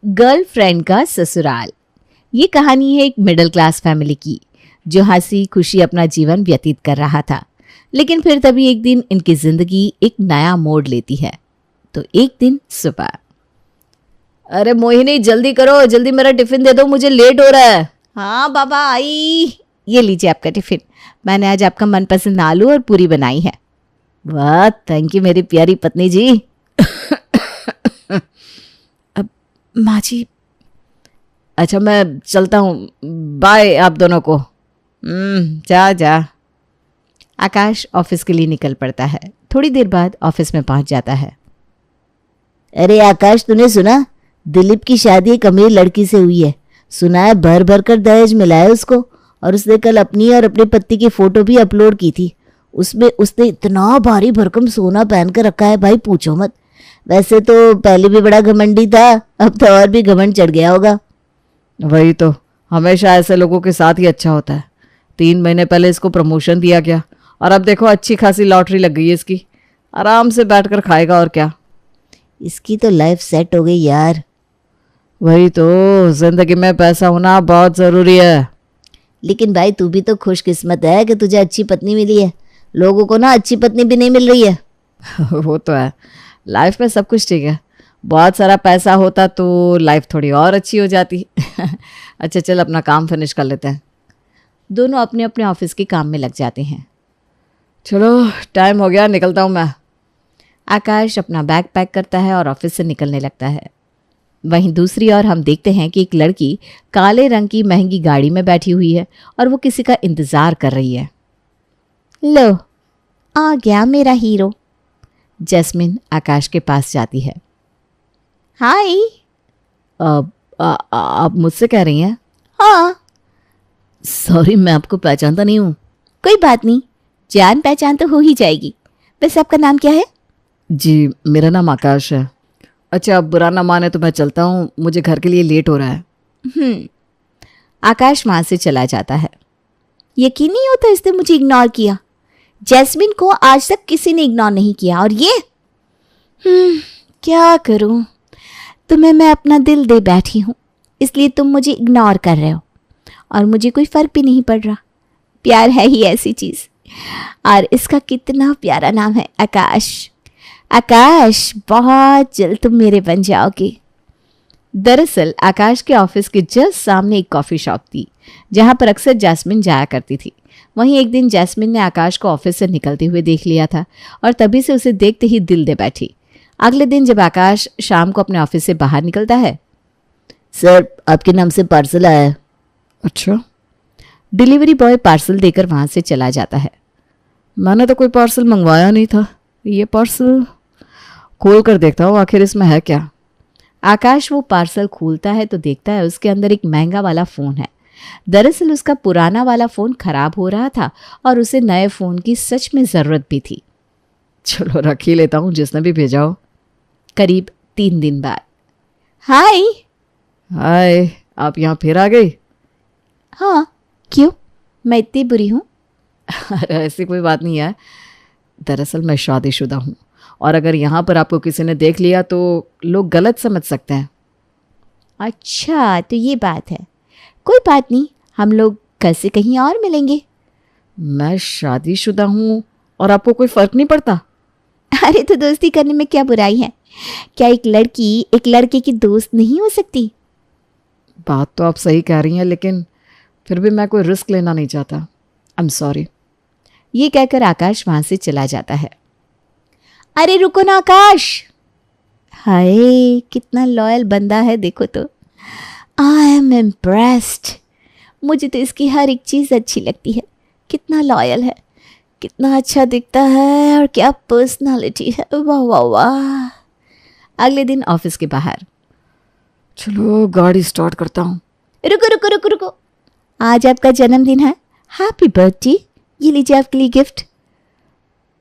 Girlfriend का ससुराल। ये कहानी है एक मिडिल क्लास फैमिली की जो हंसी खुशी अपना जीवन व्यतीत कर रहा था। लेकिन फिर तभी एक दिन इनकी जिंदगी एक नया मोड़ लेती है। तो एक दिन सुबह, अरे मोहिनी जल्दी करो, जल्दी मेरा टिफिन दे दो, मुझे लेट हो रहा है। हाँ बाबा आई, ये लीजिए आपका टिफिन। मैंने आज आपका मनपसंद आलू और पूरी बनाई है। वाह, थैंक यू मेरी प्यारी पत्नी जी। अब माँ जी, अच्छा मैं चलता हूँ, बाय आप दोनों को। जा जा। आकाश ऑफिस के लिए निकल पड़ता है। थोड़ी देर बाद ऑफिस में पहुंच जाता है। अरे आकाश, तूने सुना? दिलीप की शादी एक अमीर लड़की से हुई है। सुना है भर भर कर दहेज मिला है उसको। और उसने कल अपनी और अपने पति की फोटो भी अपलोड की थी। उसमें उसने इतना भारी भरकम सोना पहन कर रखा है भाई, पूछो मत। वैसे तो पहले भी बड़ा घमंडी था, अब तो और भी घमंड चढ़ गया होगा। वही तो, हमेशा ऐसे लोगों के साथ ही अच्छा होता है। 3 महीने पहले इसको प्रमोशन दिया गया और अब देखो अच्छी खासी लॉटरी लग गई है इसकी। आराम से बैठकर खाएगा और क्या। इसकी तो लाइफ सेट हो गई यार। वही तो, जिंदगी में पैसा होना बहुत ज़रूरी है। लेकिन भाई तू भी तो खुशकिस्मत है कि तुझे अच्छी पत्नी मिली है। लोगों को ना अच्छी पत्नी भी नहीं मिल रही है। वो तो है, लाइफ में सब कुछ ठीक है। बहुत सारा पैसा होता तो लाइफ थोड़ी और अच्छी हो जाती। अच्छा चल, अपना काम फिनिश कर लेते हैं। दोनों अपने अपने ऑफिस के काम में लग जाते हैं। चलो टाइम हो गया, निकलता हूँ मैं। आकाश अपना बैग पैक करता है और ऑफिस से निकलने लगता है। वहीं दूसरी ओर हम देखते हैं कि एक लड़की काले रंग की महंगी गाड़ी में बैठी हुई है और वो किसी का इंतज़ार कर रही है। लो, आ गया मेरा हीरो। जैस्मिन आकाश के पास जाती है। हाय। आप मुझसे कह रही हैं? हाँ। सॉरी, मैं आपको पहचानता नहीं हूँ। कोई बात नहीं, जान पहचान तो हो ही जाएगी। वैसे आपका नाम क्या है? जी मेरा नाम आकाश है। अच्छा, अब बुरा ना माने तो मैं चलता हूँ, मुझे घर के लिए लेट हो रहा है। आकाश वहाँ से चला जाता है। यकीन नहीं होता इसने मुझे इग्नोर किया। जैस्मिन को आज तक किसी ने इग्नोर नहीं किया और ये क्या करूँ? तुम्हें मैं अपना दिल दे बैठी हूँ, इसलिए तुम मुझे इग्नोर कर रहे हो और मुझे कोई फ़र्क भी नहीं पड़ रहा। प्यार है ही ऐसी चीज़। और इसका कितना प्यारा नाम है, आकाश। आकाश, बहुत जल्द तुम मेरे बन जाओगे। दरअसल आकाश के ऑफिस के जस्ट सामने एक कॉफ़ी शॉप थी जहाँ पर अक्सर जैस्मिन जाया करती थी। वहीं एक दिन जैस्मिन ने आकाश को ऑफिस से निकलते हुए देख लिया था और तभी से उसे देखते ही दिल दे बैठी। अगले दिन जब आकाश शाम को अपने ऑफिस से बाहर निकलता है। सर, आपके नाम से पार्सल आया है। अच्छा। डिलीवरी बॉय पार्सल देकर वहाँ से चला जाता है। मैंने तो कोई पार्सल मंगवाया नहीं था। ये पार्सल खोल कर देखता हूँ आखिर इसमें है क्या। आकाश वो पार्सल खोलता है तो देखता है उसके अंदर एक महंगा वाला फ़ोन है। दरअसल उसका पुराना वाला फ़ोन खराब हो रहा था और उसे नए फ़ोन की सच में ज़रूरत भी थी। चलो रख ही लेता हूँ, जिसने भी भेजा हो। करीब 3 दिन बाद। हाय। हाय, आप यहाँ फिर आ गई? हाँ, क्यों? मैं इतनी बुरी हूँ? अरे ऐसी कोई बात नहीं है। दरअसल मैं शादीशुदा हूँ और अगर यहाँ पर आपको किसी ने देख लिया तो लोग गलत समझ सकते हैं। अच्छा, तो ये बात है। कोई बात नहीं, हम लोग कल से कहीं और मिलेंगे। मैं शादीशुदा हूँ और आपको कोई फ़र्क नहीं पड़ता? अरे तो दोस्ती करने में क्या बुराई है? क्या एक लड़की एक लड़के की दोस्त नहीं हो सकती? बात तो आप सही कह रही हैं, लेकिन फिर भी मैं कोई रिस्क लेना नहीं चाहता। I am sorry. ये कहकर आकाश वहाँ से चला जाता है। अरे रुको ना आकाश। हाय, कितना लॉयल बंदा है देखो तो। I am impressed. मुझे तो इसकी हर एक चीज़ अच्छी लगती है। कितना लॉयल है, कितना अच्छा दिखता है और क्या पर्सनालिटी है। वाह वाह वाह। अगले दिन ऑफिस के बाहर। चलो गाड़ी स्टार्ट करता हूँ। रुको रुको रुको रुको, आज आपका जन्मदिन है। Happy birthday. ये लीजिए आपके लिए गिफ्ट।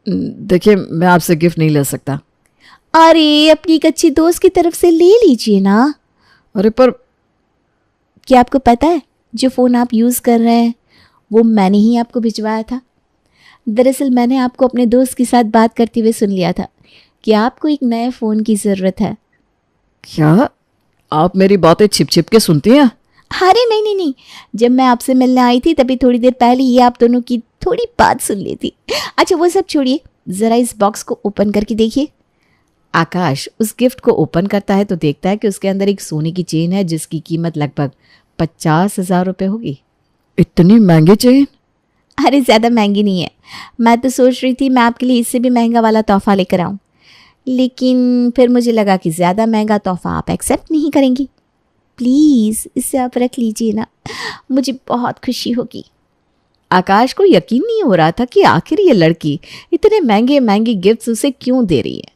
देखिए, मैं आपसे गिफ्ट नहीं ले सकता। अरे अपनी एक अच्छी दोस्त की तरफ से ले लीजिए ना। अरे पर क्या आपको पता है जो फ़ोन आप यूज़ कर रहे हैं वो मैंने ही आपको भिजवाया था। दरअसल मैंने आपको अपने दोस्त के साथ बात करते हुए सुन लिया था कि आपको एक नए फ़ोन की ज़रूरत है। क्या? आप मेरी बातें छिप छिप के सुनती हैं? अरे नहीं नहीं नहीं, जब मैं आपसे मिलने आई थी तभी थोड़ी देर पहले ये आप दोनों की थोड़ी बात सुन ली थी। अच्छा वो सब छोड़िए, ज़रा इस बॉक्स को ओपन करके देखिए। आकाश उस गिफ्ट को ओपन करता है तो देखता है कि उसके अंदर एक सोने की चेन है जिसकी कीमत लगभग 50,000 रुपये होगी। इतनी महंगी चेन? अरे ज़्यादा महंगी नहीं है, मैं तो सोच रही थी मैं आपके लिए इससे भी महंगा वाला तोहफा लेकर आऊँ, लेकिन फिर मुझे लगा कि ज़्यादा महंगा तोहफा आप एक्सेप्ट नहीं करेंगी। प्लीज़ इसे आप रख लीजिए ना, मुझे बहुत खुशी होगी। आकाश को यकीन नहीं हो रहा था कि आखिर ये लड़की इतने महंगे महंगे गिफ्ट्स उसे क्यों दे रही है।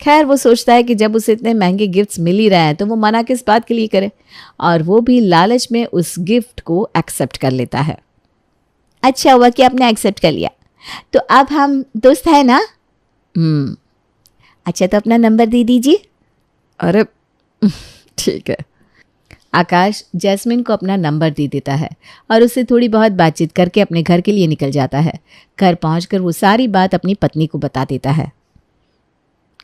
खैर वो सोचता है कि जब उसे इतने महंगे गिफ्ट्स मिल ही रहे हैं तो वो मना किस बात के लिए करे, और वो भी लालच में उस गिफ्ट को एक्सेप्ट कर लेता है। अच्छा हुआ कि आपने एक्सेप्ट कर लिया, तो अब हम दोस्त हैं ना? अच्छा तो अपना नंबर दे दीजिए। अरे ठीक है। आकाश जैस्मिन को अपना नंबर दे देता है और उससे थोड़ी बहुत बातचीत करके अपने घर के लिए निकल जाता है। घर पहुंचकर वो सारी बात अपनी पत्नी को बता देता है।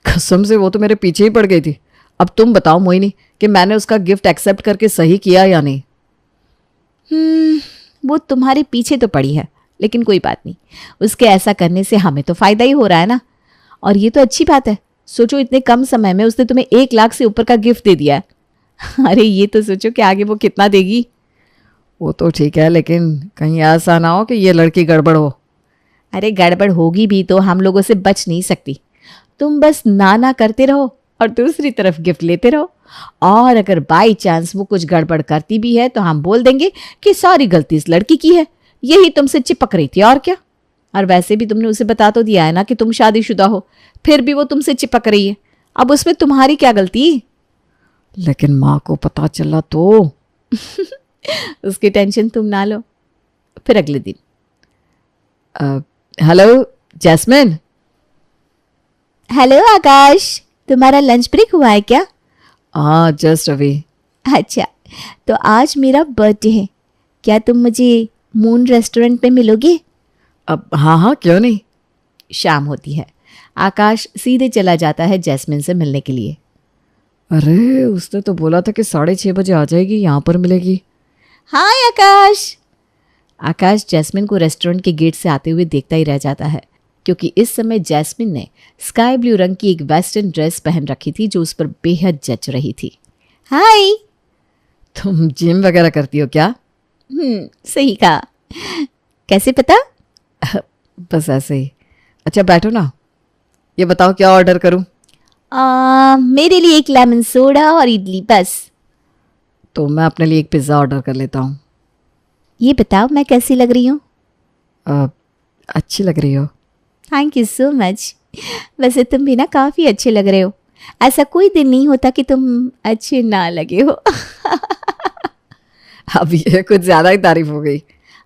कसम से वो तो मेरे पीछे ही पड़ गई थी। अब तुम बताओ मोहिनी कि मैंने उसका गिफ्ट एक्सेप्ट करके सही किया या नहीं। वो तुम्हारे पीछे तो पड़ी है, लेकिन कोई बात नहीं, उसके ऐसा करने से हमें तो फ़ायदा ही हो रहा है ना, और ये तो अच्छी बात है। सोचो इतने कम समय में उसने तुम्हें 1 लाख से ऊपर का गिफ्ट दे दिया है। अरे ये तो सोचो कि आगे वो कितना देगी। वो तो ठीक है, लेकिन कहीं ऐसा ना हो कि ये लड़की गड़बड़ हो। अरे गड़बड़ होगी भी तो हम लोगों से बच नहीं सकती। तुम बस ना करते रहो और दूसरी तरफ गिफ्ट लेते रहो, और अगर बाई चांस वो कुछ गड़बड़ करती भी है तो हम बोल देंगे कि सारी गलती इस लड़की की है, यही तुमसे चिपक रही थी और क्या। और वैसे भी तुमने उसे बता तो दिया है ना कि तुम शादीशुदा हो, फिर भी वो तुमसे चिपक रही है, अब उसमें तुम्हारी क्या गलती। लेकिन माँ को पता चला तो उसकी टेंशन तुम ना लो। फिर अगले दिन, हेलो जैस्मिन। हेलो आकाश, तुम्हारा लंच ब्रेक हुआ है क्या? हाँ जस्ट अभी। अच्छा तो आज मेरा बर्थडे है, क्या तुम मुझे मून रेस्टोरेंट में मिलोगे? अब हाँ क्यों नहीं। शाम होती है, आकाश सीधे चला जाता है जैस्मिन से मिलने के लिए। अरे उसने तो बोला था कि 6:30 बजे आ जाएगी, यहाँ पर मिलेगी। हाय आकाश। आकाश जैस्मिन को रेस्टोरेंट के गेट से आते हुए देखता ही रह जाता है, क्योंकि इस समय जैस्मिन ने स्काई ब्लू रंग की एक वेस्टर्न ड्रेस पहन रखी थी जो उस पर बेहद जच रही थी। हाय। तुम जिम वगैरह करती हो क्या? सही कहा, कैसे पता? बस ऐसे ही। अच्छा बैठो ना, ये बताओ क्या ऑर्डर करूं? मेरे लिए एक लेमन सोडा और इडली बस। तो मैं अपने लिए एक पिज़्ज़ा ऑर्डर कर लेता हूँ। ये बताओ मैं कैसी लग रही हूँ? अच्छी लग रही हो। Thank you so much. वैसे तुम भी ना काफ़ी अच्छे लग रहे हो, ऐसा कोई दिन नहीं होता कि तुम अच्छे ना लगे हो। अब ये कुछ ज़्यादा ही तारीफ हो गई।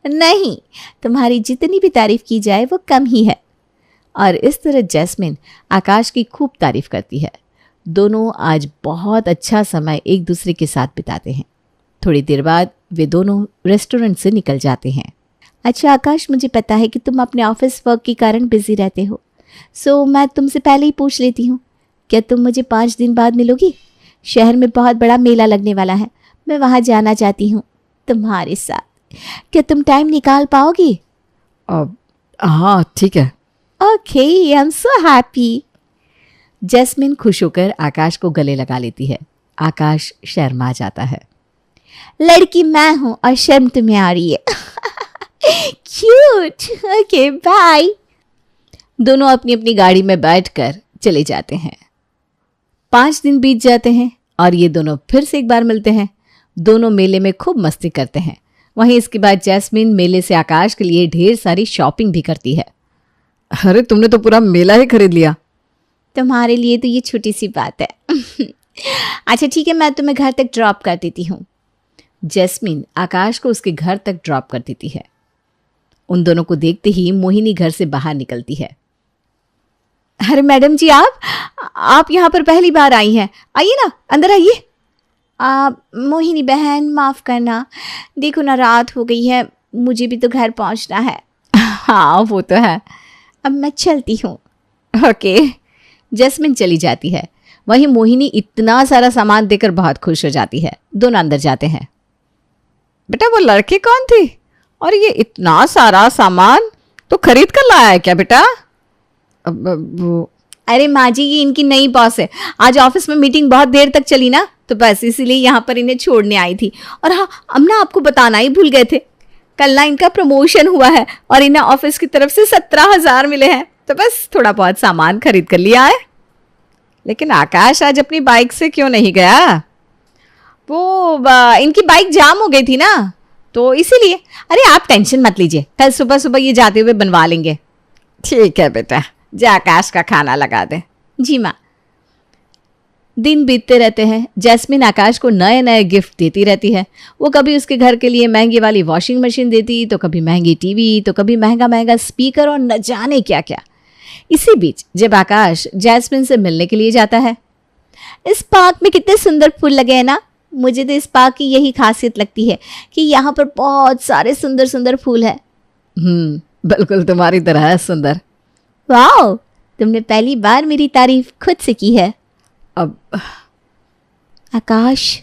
नहीं, तुम्हारी जितनी भी तारीफ की जाए वो कम ही है। और इस तरह जैस्मिन आकाश की खूब तारीफ करती है। दोनों आज बहुत अच्छा समय एक दूसरे के साथ बिताते हैं। थोड़ी देर बाद वे दोनों रेस्टोरेंट से निकल जाते हैं। अच्छा आकाश, मुझे पता है कि तुम अपने ऑफिस वर्क के कारण बिजी रहते हो, सो मैं तुमसे पहले ही पूछ लेती हूँ, क्या तुम मुझे 5 दिन बाद मिलोगी? शहर में बहुत बड़ा मेला लगने वाला है, मैं वहाँ जाना चाहती हूँ तुम्हारे साथ। क्या तुम टाइम निकाल पाओगी? हाँ ठीक है। Okay, I am so happy. Jasmine खुश होकर आकाश को गले लगा लेती है। आकाश शर्मा जाता है। लड़की मैं हूं और शर्म तुम्हें आ रही है। क्यूट। Okay bye. दोनों अपनी अपनी गाड़ी में बैठकर चले जाते हैं। 5 दिन बीत जाते हैं और ये दोनों फिर से एक बार मिलते हैं। दोनों मेले में खूब मस्ती करते हैं। वहीं इसके बाद जैस्मिन मेले से आकाश के लिए ढेर सारी शॉपिंग भी करती है। अरे तुमने तो पूरा मेला ही खरीद लिया। तुम्हारे लिए तो ये छोटी सी बात है। अच्छा ठीक है, मैं तुम्हें घर तक ड्रॉप कर देती हूँ। जैस्मिन आकाश को उसके घर तक ड्रॉप कर देती है। उन दोनों को देखते ही मोहिनी घर से बाहर निकलती है। अरे मैडम जी, आप यहाँ पर पहली बार आई हैं, आइए ना, अंदर आइए। मोहिनी बहन माफ़ करना, देखो ना रात हो गई है, मुझे भी तो घर पहुँचना है। हाँ वो तो है, अब मैं चलती हूँ। ओके। जैस्मिन चली जाती है। वहीं मोहिनी इतना सारा सामान देकर बहुत खुश हो जाती है। दोनों अंदर जाते हैं। बेटा वो लड़की कौन थी और ये इतना सारा सामान तो खरीद कर लाया है क्या बेटा? वो अरे माँ जी ये इनकी नई बॉस है। आज ऑफिस में मीटिंग बहुत देर तक चली ना, तो बस इसीलिए यहाँ पर इन्हें छोड़ने आई थी। और हाँ, हम ना आपको बताना ही भूल गए थे, कल ना इनका प्रमोशन हुआ है और इन्हें ऑफिस की तरफ से 17,000 मिले हैं, तो बस थोड़ा बहुत सामान खरीद कर लिया है। लेकिन आकाश आज अपनी बाइक से क्यों नहीं गया? वो इनकी बाइक जाम हो गई थी ना, तो इसीलिए। अरे आप टेंशन मत लीजिए, कल सुबह सुबह ये जाते हुए बनवा लेंगे। ठीक है बेटा, जा आकाश का खाना लगा दे। जी माँ। दिन बीतते रहते हैं। जैस्मिन आकाश को नए नए गिफ्ट देती रहती है। वो कभी उसके घर के लिए महंगी वाली वॉशिंग मशीन देती, तो कभी महंगी टीवी, तो कभी महंगा महंगा स्पीकर और न जाने क्या क्या। इसी बीच जब आकाश जैस्मिन से मिलने के लिए जाता है, इस पार्क में कितने सुंदर फूल लगे हैं ना। मुझे तो इस पार्क की यही खासियत लगती है कि यहाँ पर बहुत सारे सुंदर सुंदर फूल है। बिल्कुल तुम्हारी तरह है सुंदर। वाह, तुमने पहली बार मेरी तारीफ खुद से की है। अब आकाश,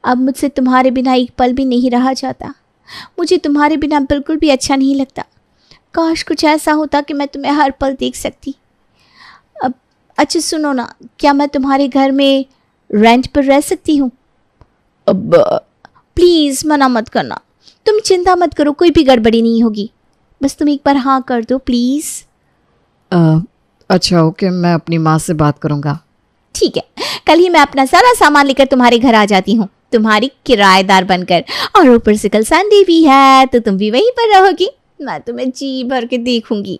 अब मुझसे तुम्हारे बिना एक पल भी नहीं रहा जाता। मुझे तुम्हारे बिना बिल्कुल भी अच्छा नहीं लगता। काश कुछ ऐसा होता कि मैं तुम्हें हर पल देख सकती। अब अच्छा सुनो ना, क्या मैं तुम्हारे घर में रेंट पर रह सकती हूँ? अब प्लीज़ मना मत करना। तुम चिंता मत करो, कोई भी गड़बड़ी नहीं होगी। बस तुम एक बार हाँ कर दो प्लीज़। अच्छा ओके, मैं अपनी माँ से बात करूँगा। ठीक है, कल ही मैं अपना सारा सामान लेकर तुम्हारे घर आ जाती हूँ, तुम्हारी किराएदार बनकर। और ऊपर से कल संडे भी है, तो तुम भी वहीं पर रहोगी। मैं तुम्हें जी भर के देखूंगी।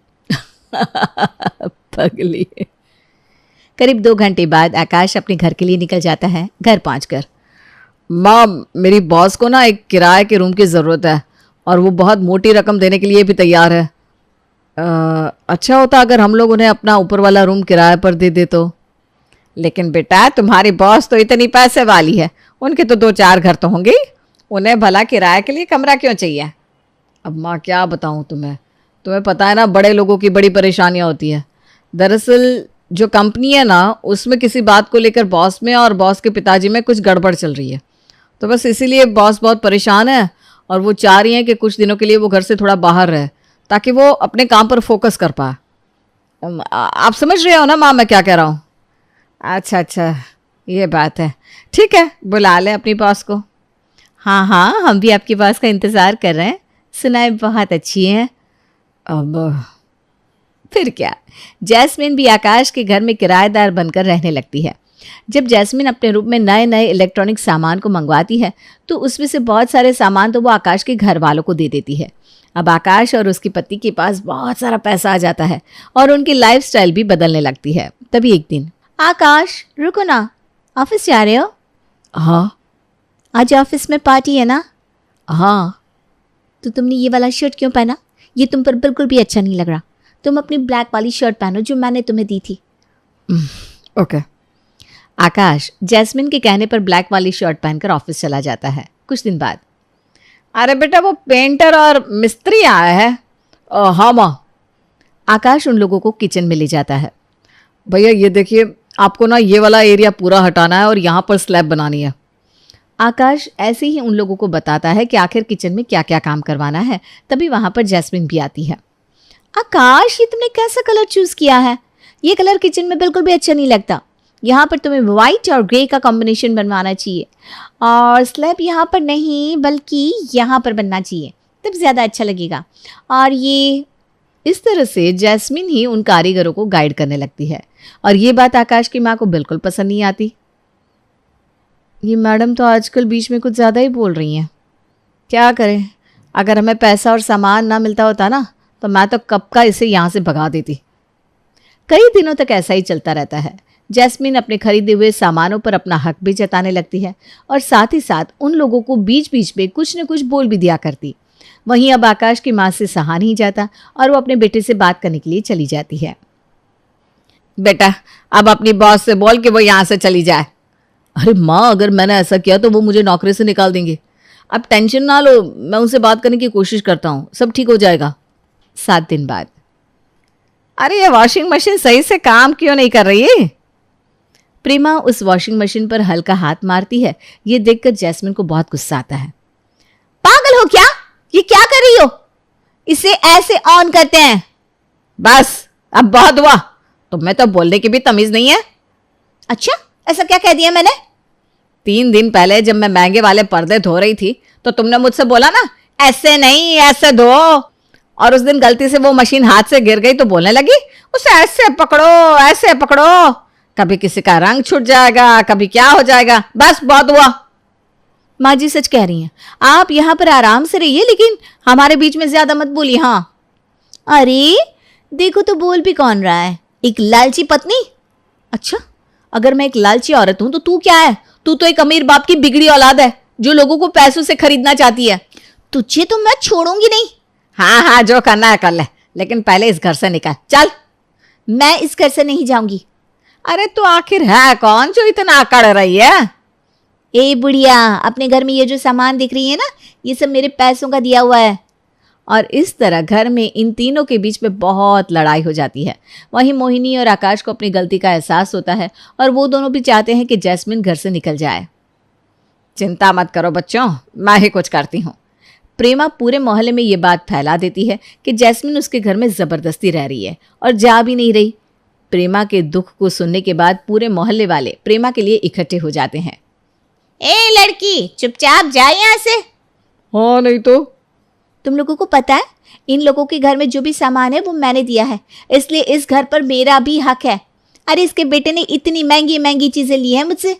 पगली। करीब 2 घंटे बाद आकाश अपने घर के लिए निकल जाता है। घर पहुंचकर, माँ मेरी बॉस को ना एक किराए के रूम की ज़रूरत है और वो बहुत मोटी रकम देने के लिए भी तैयार है। अच्छा होता अगर हम लोग उन्हें अपना ऊपर वाला रूम किराए पर दे दे तो। लेकिन बेटा तुम्हारी बॉस तो इतनी पैसे वाली है, उनके तो 2-4 घर तो होंगे, उन्हें भला किराए के लिए कमरा क्यों चाहिए? अब माँ क्या बताऊँ तुम्हें पता है ना बड़े लोगों की बड़ी परेशानियाँ होती है। दरअसल जो कंपनी है ना, उसमें किसी बात को लेकर बॉस में और बॉस के पिताजी में कुछ गड़बड़ चल रही है, तो बस इसीलिए बॉस बहुत परेशान है और वो चाह रही हैं कि कुछ दिनों के लिए वो घर से थोड़ा बाहर रहे ताकि वो अपने काम पर फोकस कर पाए। आप समझ रहे हो ना माँ मैं क्या कह रहा हूँ? अच्छा ये बात है, ठीक है बुला लें अपनी बॉस को। हाँ हाँ, हम भी आपकी बॉस का इंतज़ार कर रहे हैं, सुनाए बहुत अच्छी हैं। अब फिर क्या, जैस्मिन भी आकाश के घर में किराएदार बनकर रहने लगती है। जब जैस्मिन अपने रूम में नए नए इलेक्ट्रॉनिक सामान को मंगवाती है, तो उसमें से बहुत सारे सामान तो वो आकाश के घर वालों को दे देती है। अब आकाश और उसकी पति के पास बहुत सारा पैसा आ जाता है और उनकी लाइफस्टाइल भी बदलने लगती है। तभी एक दिन, आकाश रुको ना, ऑफिस जा रहे हो? हाँ। आज ऑफिस में पार्टी है ना? हाँ। तो तुमने ये वाला शर्ट क्यों पहना? ये तुम पर बिल्कुल भी अच्छा नहीं लग रहा। तुम अपनी ब्लैक वाली शर्ट पहनो जो मैंने तुम्हें दी थी। ओके। आकाश जैस्मिन के कहने पर ब्लैक वाली शर्ट पहनकर ऑफिस चला जाता है। कुछ दिन बाद, अरे बेटा वो पेंटर और मिस्त्री आया है। हाँ माँ। आकाश उन लोगों को किचन में ले जाता है। भैया ये देखिए, आपको ना ये वाला एरिया पूरा हटाना है और यहाँ पर स्लैब बनानी है। आकाश ऐसे ही उन लोगों को बताता है कि आखिर किचन में क्या क्या काम करवाना है। तभी वहाँ पर जैस्मिन भी आती है। आकाश ये तुमने कैसा कलर चूज किया है? ये कलर किचन में बिल्कुल भी अच्छा नहीं लगता। यहाँ पर तुम्हें वाइट और ग्रे का कॉम्बिनेशन बनवाना चाहिए और स्लैब यहाँ पर नहीं बल्कि यहाँ पर बनना चाहिए, तब ज़्यादा अच्छा लगेगा। और ये इस तरह से जैस्मिन ही उन कारीगरों को गाइड करने लगती है। और ये बात आकाश की माँ को बिल्कुल पसंद नहीं आती। ये मैडम तो आजकल बीच में कुछ ज़्यादा ही बोल रही हैं। क्या करें, अगर हमें पैसा और सामान ना मिलता होता ना तो मैं तो कब का इसे यहाँ से भगा देती। कई दिनों तक ऐसा ही चलता रहता है। जैस्मिन अपने खरीदे हुए सामानों पर अपना हक भी जताने लगती है और साथ ही साथ उन लोगों को बीच बीच में कुछ न कुछ बोल भी दिया करती। वहीं अब आकाश की माँ से सहा नहीं जाता और वो अपने बेटे से बात करने के लिए चली जाती है। बेटा अब अपनी बॉस से बोल कि वो यहाँ से चली जाए। अरे माँ, अगर मैंने ऐसा किया तो वो मुझे नौकरी से निकाल देंगे। अब टेंशन ना लो, मैं उनसे बात करने की कोशिश करता हूँ, सब ठीक हो जाएगा। 7 दिन बाद, अरे ये वॉशिंग मशीन सही से काम क्यों नहीं कर रही है? प्रेमा उस वॉशिंग मशीन पर हल्का हाथ मारती है। ये देखकर जैस्मिन को बहुत गुस्सा आता है। पागल हो क्या? ये क्या कर रही हो? इसे ऐसे ऑन करते हैं। बस अब बहुत हुआ, तुम्हें तो बोलने की भी तमीज नहीं है। अच्छा, ऐसा क्या कह दिया मैंने? 3 दिन पहले जब मैं महंगे वाले पर्दे धो रही थी तो तुमने मुझसे बोला ना, ऐसे नहीं ऐसे धो, और उस दिन गलती से वो मशीन हाथ से गिर गई तो बोलने लगी उसे ऐसे पकड़ो ऐसे पकड़ो, कभी किसी का रंग छूट जाएगा, कभी क्या हो जाएगा। बस बहुत हुआ। माँ जी सच कह रही हैं, आप यहाँ पर आराम से रहिए, लेकिन हमारे बीच में ज्यादा मत बोलिए। हाँ, अरे देखो तो बोल भी कौन रहा है, एक लालची पत्नी। अच्छा, अगर मैं एक लालची औरत हूं तो तू क्या है? तू तो एक अमीर बाप की बिगड़ी औलाद है जो लोगों को पैसों से खरीदना चाहती है। तुझे तो मैं छोड़ूंगी नहीं। हाँ हाँ, जो करना है कर ले, लेकिन पहले इस घर से निकल। चल। मैं इस घर से नहीं जाऊंगी। अरे तो आखिर है कौन जो इतना अकड़ रही है? ए बुढ़िया, अपने घर में ये जो सामान दिख रही है ना, ये सब मेरे पैसों का दिया हुआ है। और इस तरह घर में इन तीनों के बीच में बहुत लड़ाई हो जाती है। वहीं मोहिनी और आकाश को अपनी गलती का एहसास होता है और वो दोनों भी चाहते हैं कि जैस्मिन घर से निकल जाए। चिंता मत करो बच्चों, मैं ही कुछ करती हूँ। प्रेमा पूरे मोहल्ले में ये बात फैला देती है कि जैस्मिन उसके घर में जबरदस्ती रह रही है और जा भी नहीं रही। प्रेमा के दुख को सुनने के बाद पूरे मोहल्ले वाले प्रेमा के लिए इकट्ठे हो जाते हैं। ए लड़की, चुपचाप जा यहाँ से। हाँ नहीं तो। तुम लोगों को पता है, इन लोगों के घर में जो भी सामान है वो मैंने दिया है, इसलिए इस घर पर मेरा भी हक है। अरे इसके बेटे ने इतनी महंगी महंगी चीजें ली हैं मुझसे।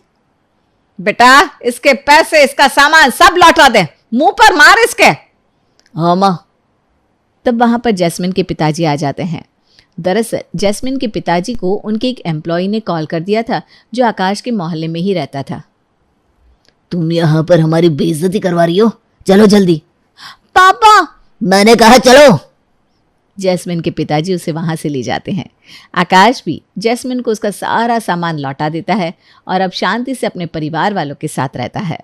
बेटा, इसके पैसे इसका सामान सब लौटा दे, मुंह पर मार इसके। हाँ माँ। तब वहां पर जैस्मिन के पिताजी आ जाते हैं। दरअसल जैस्मिन के पिताजी को उनके एक एम्प्लॉय ने कॉल कर दिया था जो आकाश के मोहल्ले में ही रहता था। तुम यहाँ पर हमारी बेइज्जती करवा रही हो, चलो जल्दी। पापा, मैंने कहा चलो। जैस्मिन के पिताजी उसे वहां से ले जाते हैं। आकाश भी जैस्मिन को उसका सारा सामान लौटा देता है और अब शांति से अपने परिवार वालों के साथ रहता है।